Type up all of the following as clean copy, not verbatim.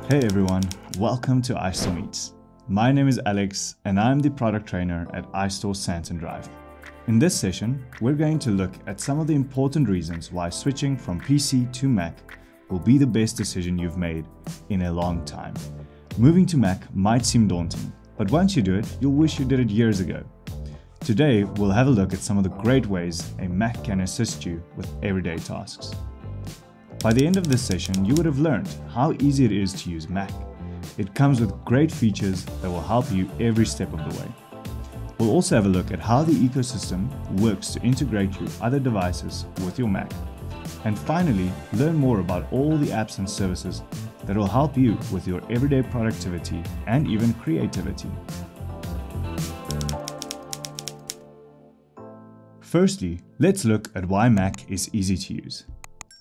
Hey everyone, welcome to iStore Meets. My name is Alex and I'm the product trainer at iStore Santon Drive. In this session, we're going to look at some of the important reasons why switching from PC to Mac will be the best decision you've made in a long time. Moving to Mac might seem daunting, but once you do it, you'll wish you did it years ago. Today, we'll have a look at some of the great ways a Mac can assist you with everyday tasks. By the end of this session, you would have learned how easy it is to use Mac. It comes with great features that will help you every step of the way. We'll also have a look at how the ecosystem works to integrate your other devices with your Mac. And finally, learn more about all the apps and services that will help you with your everyday productivity and even creativity. Firstly, let's look at why Mac is easy to use.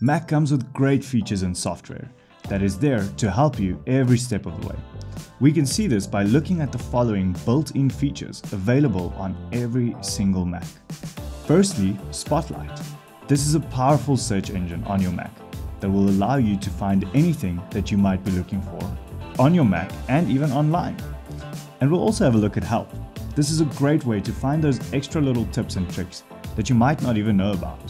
Mac comes with great features and software that is there to help you every step of the way. We can see this by looking at the following built-in features available on every single Mac. Firstly, Spotlight. This is a powerful search engine on your Mac that will allow you to find anything that you might be looking for on your Mac and even online. And we'll also have a look at Help. This is a great way to find those extra little tips and tricks that you might not even know about.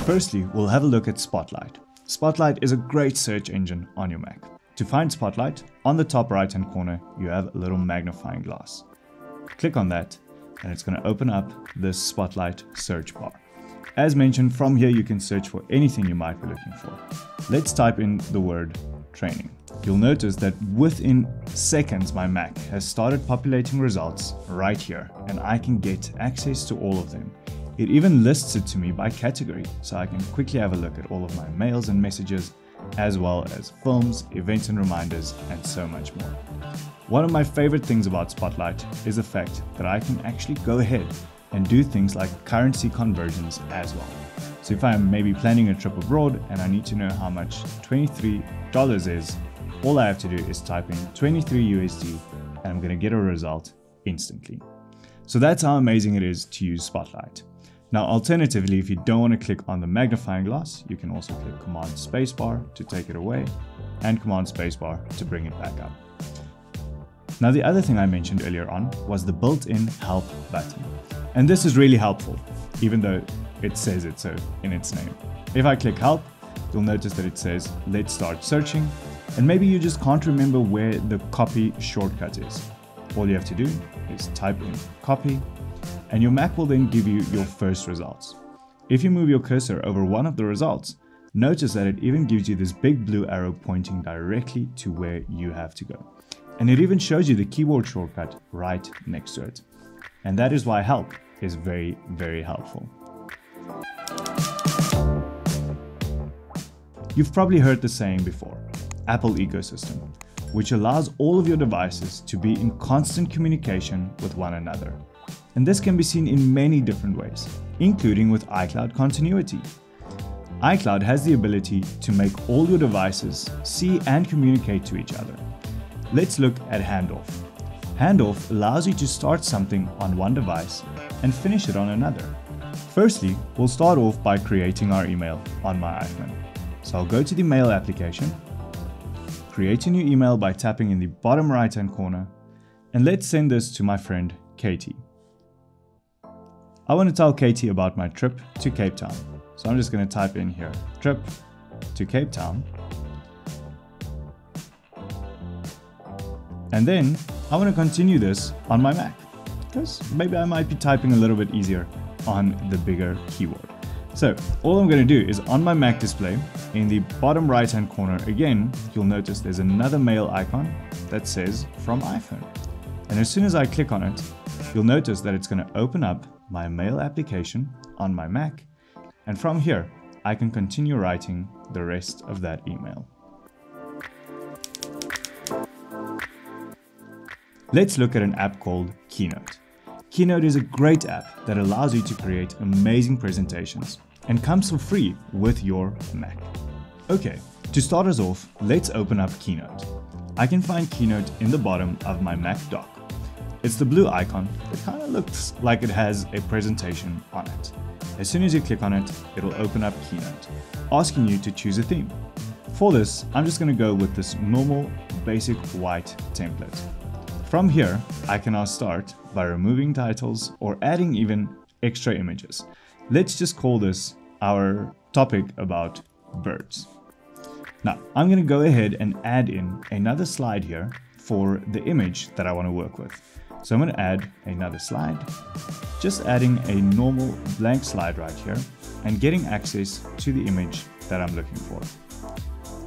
Firstly, we'll have a look at Spotlight. Spotlight is a great search engine on your Mac. To find Spotlight, on the top right hand corner, you have a little magnifying glass. Click on that and it's going to open up this Spotlight search bar. As mentioned, from here you can search for anything you might be looking for. Let's type in the word training. You'll notice that within seconds my Mac has started populating results right here and I can get access to all of them. It even lists it to me by category, so I can quickly have a look at all of my mails and messages, as well as films, events and reminders, and so much more. One of my favorite things about Spotlight is the fact that I can actually go ahead and do things like currency conversions as well. So if I'm maybe planning a trip abroad and I need to know how much $23 is, all I have to do is type in 23 USD and I'm going to get a result instantly. So that's how amazing it is to use Spotlight. Now, alternatively, if you don't want to click on the magnifying glass, you can also click Command Spacebar to take it away and Command Spacebar to bring it back up. Now, the other thing I mentioned earlier on was the built-in Help button. And this is really helpful, even though it says it so in its name. If I click Help, you'll notice that it says, let's start searching. And maybe you just can't remember where the copy shortcut is. All you have to do is type in copy, and your Mac will then give you your first results. If you move your cursor over one of the results, notice that it even gives you this big blue arrow pointing directly to where you have to go. And it even shows you the keyboard shortcut right next to it. And that is why Help is very, very helpful. You've probably heard the saying before, Apple ecosystem, which allows all of your devices to be in constant communication with one another. And this can be seen in many different ways, including with iCloud continuity. iCloud has the ability to make all your devices see and communicate to each other. Let's look at Handoff. Handoff allows you to start something on one device and finish it on another. Firstly, we'll start off by creating our email on my iPhone. So I'll go to the Mail application, create a new email by tapping in the bottom right hand corner, and let's send this to my friend Katie. I want to tell Katie about my trip to Cape Town. So I'm just going to type in here, trip to Cape Town. And then I want to continue this on my Mac, because maybe I might be typing a little bit easier on the bigger keyboard. So all I'm going to do is on my Mac display, in the bottom right hand corner, again, you'll notice there's another mail icon that says from iPhone. And as soon as I click on it, you'll notice that it's going to open up my mail application on my Mac, and from here I can continue writing the rest of that email. Let's look at an app called Keynote. Keynote is a great app that allows you to create amazing presentations and comes for free with your Mac. Okay, to start us off, let's open up Keynote. I can find Keynote in the bottom of my Mac dock. It's the blue icon that kind of looks like it has a presentation on it. As soon as you click on it, it'll open up Keynote, asking you to choose a theme. For this, I'm just going to go with this normal basic white template. From here, I can now start by removing titles or adding even extra images. Let's just call this our topic about birds. Now, I'm going to go ahead and add in another slide here for the image that I want to work with. So I'm going to add another slide, just adding a normal blank slide right here and getting access to the image that I'm looking for.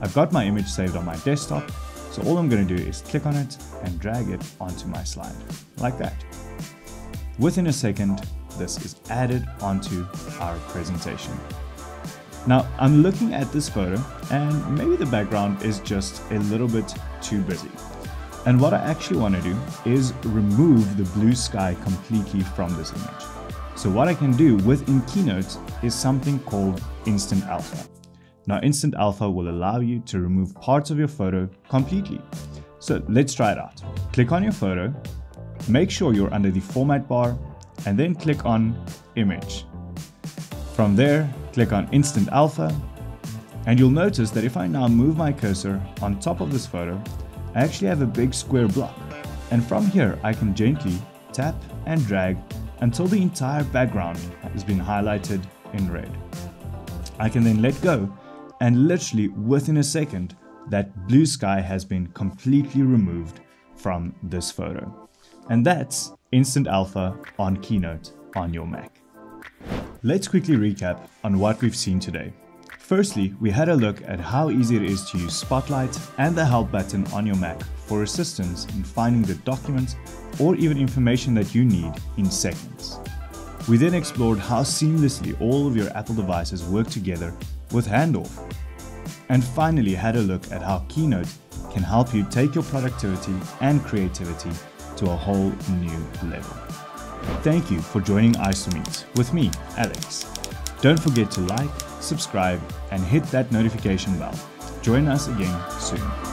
I've got my image saved on my desktop, so all I'm going to do is click on it and drag it onto my slide, like that. Within a second, this is added onto our presentation. Now, I'm looking at this photo and maybe the background is just a little bit too busy. And what I actually want to do is remove the blue sky completely from this image. So what I can do within Keynote is something called Instant Alpha. Now, Instant Alpha will allow you to remove parts of your photo completely. So let's try it out. Click on your photo, make sure you're under the format bar, and then click on Image. From there, click on Instant Alpha, and you'll notice that if I now move my cursor on top of this photo, I actually have a big square block. And from here, I can gently tap and drag until the entire background has been highlighted in red. I can then let go, and literally within a second, that blue sky has been completely removed from this photo. And that's Instant Alpha on Keynote on your Mac. Let's quickly recap on what we've seen today. Firstly, we had a look at how easy it is to use Spotlight and the Help button on your Mac for assistance in finding the documents or even information that you need in seconds. We then explored how seamlessly all of your Apple devices work together with handoff. And finally had a look at how Keynote can help you take your productivity and creativity to a whole new level. Thank you for joining iStore Meet with me, Alex. Don't forget to like, subscribe, and hit that notification bell. Join us again soon.